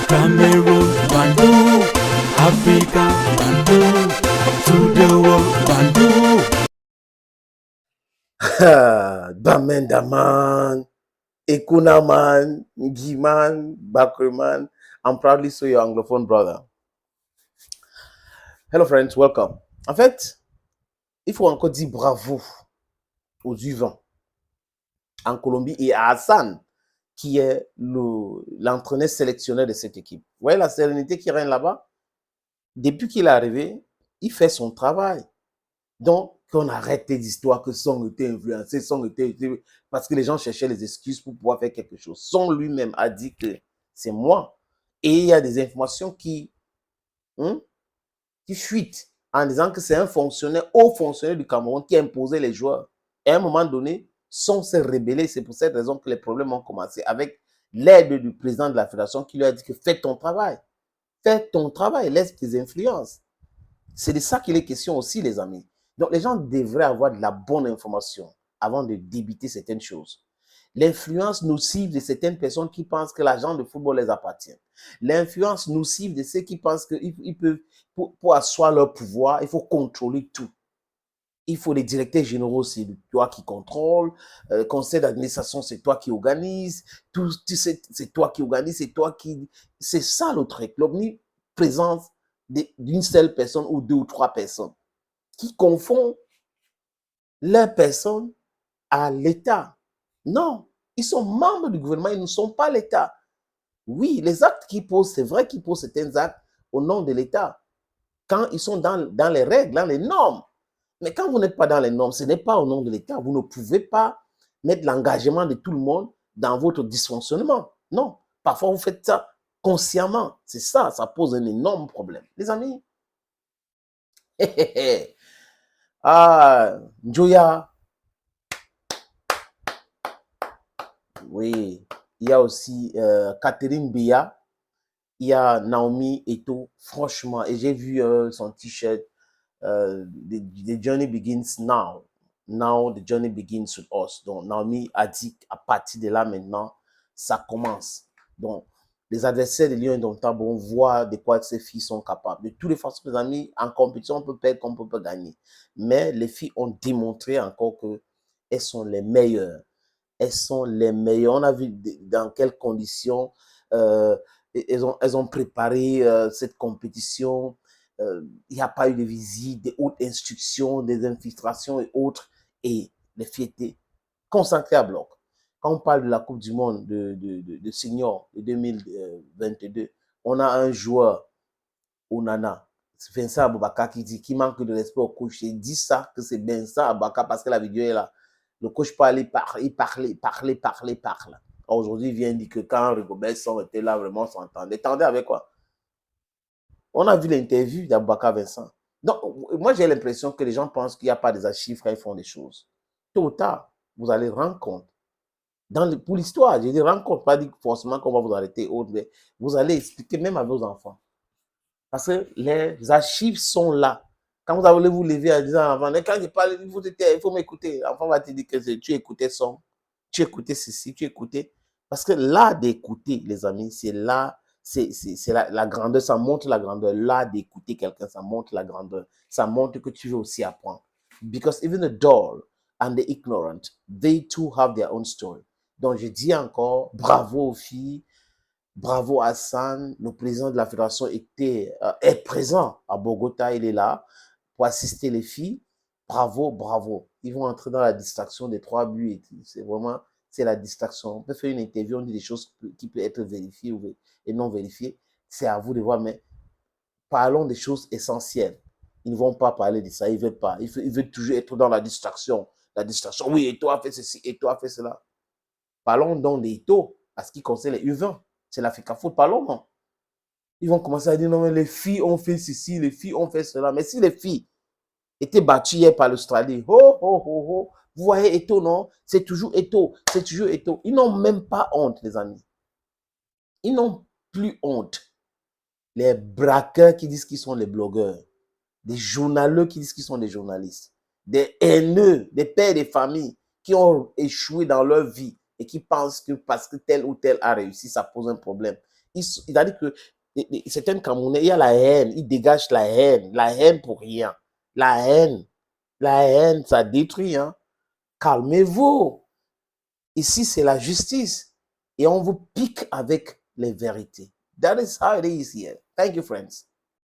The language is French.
Cameroon, Bandung, Africa, Bandung, to the world, Bandung. Daman, Daman, Ekuna man, Giman, Bakriman. I'm proudly so your anglophone brother. Hello friends, welcome. En fait, il faut encore dire bravo aux U20 en Colombie et à Hassan, qui est l'entraîneur sélectionneur de cette équipe. Vous voyez la sérénité qui règne là-bas? Depuis qu'il est arrivé, il fait son travail. Donc, qu'on arrête les histoires que Song était influencé, parce que les gens cherchaient les excuses pour pouvoir faire quelque chose. Song lui-même a dit que c'est moi. Et il y a des informations qui fuitent en disant que c'est un fonctionnaire, haut fonctionnaire du Cameroun qui a imposé les joueurs. Et à un moment donné, Song s'est rebellé. C'est pour cette raison que les problèmes ont commencé avec l'aide du président de la fédération qui lui a dit que fais ton travail. Fais ton travail, laisse tes influences. C'est de ça qu'il est question aussi, les amis. Donc, les gens devraient avoir de la bonne information avant de débiter certaines choses. L'influence nocive de certaines personnes qui pensent que l'argent de football les appartient. L'influence nocive de ceux qui pensent qu'ils peuvent, pour asseoir leur pouvoir, il faut contrôler tout. Il faut les directeurs généraux, c'est toi qui contrôle. Conseil d'administration, c'est toi qui organise. Tout, c'est toi qui organise, c'est toi qui... C'est ça le truc. L'omniprésence d'une seule personne ou deux ou trois personnes qui confondent leur personne à l'État. Non, ils sont membres du gouvernement, ils ne sont pas l'État. Oui, les actes qu'ils posent, c'est vrai qu'ils posent certains actes au nom de l'État. Quand ils sont dans les règles, dans les normes. Mais quand vous n'êtes pas dans les normes, ce n'est pas au nom de l'État. Vous ne pouvez pas mettre l'engagement de tout le monde dans votre dysfonctionnement. Non, parfois vous faites ça consciemment. C'est ça, ça pose un énorme problème. Les amis, ah, Njoya, oui, il y a aussi Catherine Bia, il y a Naomi Eto, franchement, et j'ai vu son t-shirt, the journey begins now. Now the journey begins with us. Donc Naomi a dit à partir de là maintenant, ça commence. Donc les adversaires de Lyon Indomptable, on voit de quoi ces filles sont capables. De toutes les façons, les amis, en compétition, on peut perdre comme on peut gagner. Mais les filles ont démontré encore qu'elles sont les meilleures. Elles sont les meilleures. On a vu dans quelles conditions elles ont préparé cette compétition. Il n'y a pas eu de visite, des hautes instructions, des infiltrations et autres. Et les filles étaient concentrées à bloc. Quand on parle de la Coupe du Monde de senior de 2022, on a un joueur, Onana, Vincent Aboubaka, qui manque de respect au coach. Il dit ça, que c'est Vincent Aboubaka, parce que la vidéo est là. Le coach parlait. Aujourd'hui, il vient dire que quand Rigobert Song était là, vraiment, on s'entendait. Attendez avec quoi? On a vu l'interview d'Aboubacar Vincent. Donc, moi, j'ai l'impression que les gens pensent qu'il n'y a pas des archives quand ils font des choses. Tôt ou tard, vous allez rendre compte. Pour l'histoire, je dis rendre compte, pas dire forcément qu'on va vous arrêter, autre, mais vous allez expliquer même à vos enfants. Parce que les archives sont là. Quand vous allez vous lever en disant avant, quand je parle, il faut m'écouter. L'enfant va te dire que tu écoutais son, tu écoutais ceci, tu écoutais. Parce que là d'écouter, les amis, c'est là, c'est la grandeur, ça montre la grandeur. Là d'écouter quelqu'un, ça montre la grandeur. Ça montre que tu veux aussi apprendre. Because even the dull and the ignorant, they too have their own story. Donc je dis encore, bravo aux filles. Bravo Hassan, le président de la fédération est présent à Bogota, il est là pour assister les filles. Bravo, bravo. Ils vont entrer dans la distraction des 3 buts. C'est vraiment, c'est la distraction. On peut faire une interview, on dit des choses qui peuvent être vérifiées et non vérifiées. C'est à vous de voir, mais parlons des choses essentielles. Ils ne vont pas parler de ça, ils ne veulent pas. Ils veulent toujours être dans la distraction. La distraction, oui, et toi, fais ceci, et toi, fais cela. Parlons donc des taux, à ce qui concerne les U20. C'est l'Africa Foot, parlons, non? Ils vont commencer à dire, non, mais les filles ont fait ceci, les filles ont fait cela. Mais si les filles étaient battues hier par l'Australie, vous voyez Eto'o, non? C'est toujours Eto'o, c'est toujours Eto'o. Ils n'ont même pas honte, les amis. Ils n'ont plus honte. Les braqueurs qui disent qu'ils sont les blogueurs, des journaleux qui disent qu'ils sont des journalistes, des haineux, des pères de famille qui ont échoué dans leur vie et qui pensent que parce que tel ou tel a réussi, ça pose un problème. C'est-à-dire que certains Camerounais, il y a la haine, ils dégagent la haine pour rien. La haine, ça détruit. Hein. Calmez-vous. Ici, c'est la justice. Et on vous pique avec les vérités. That is how it is here. Thank you, friends.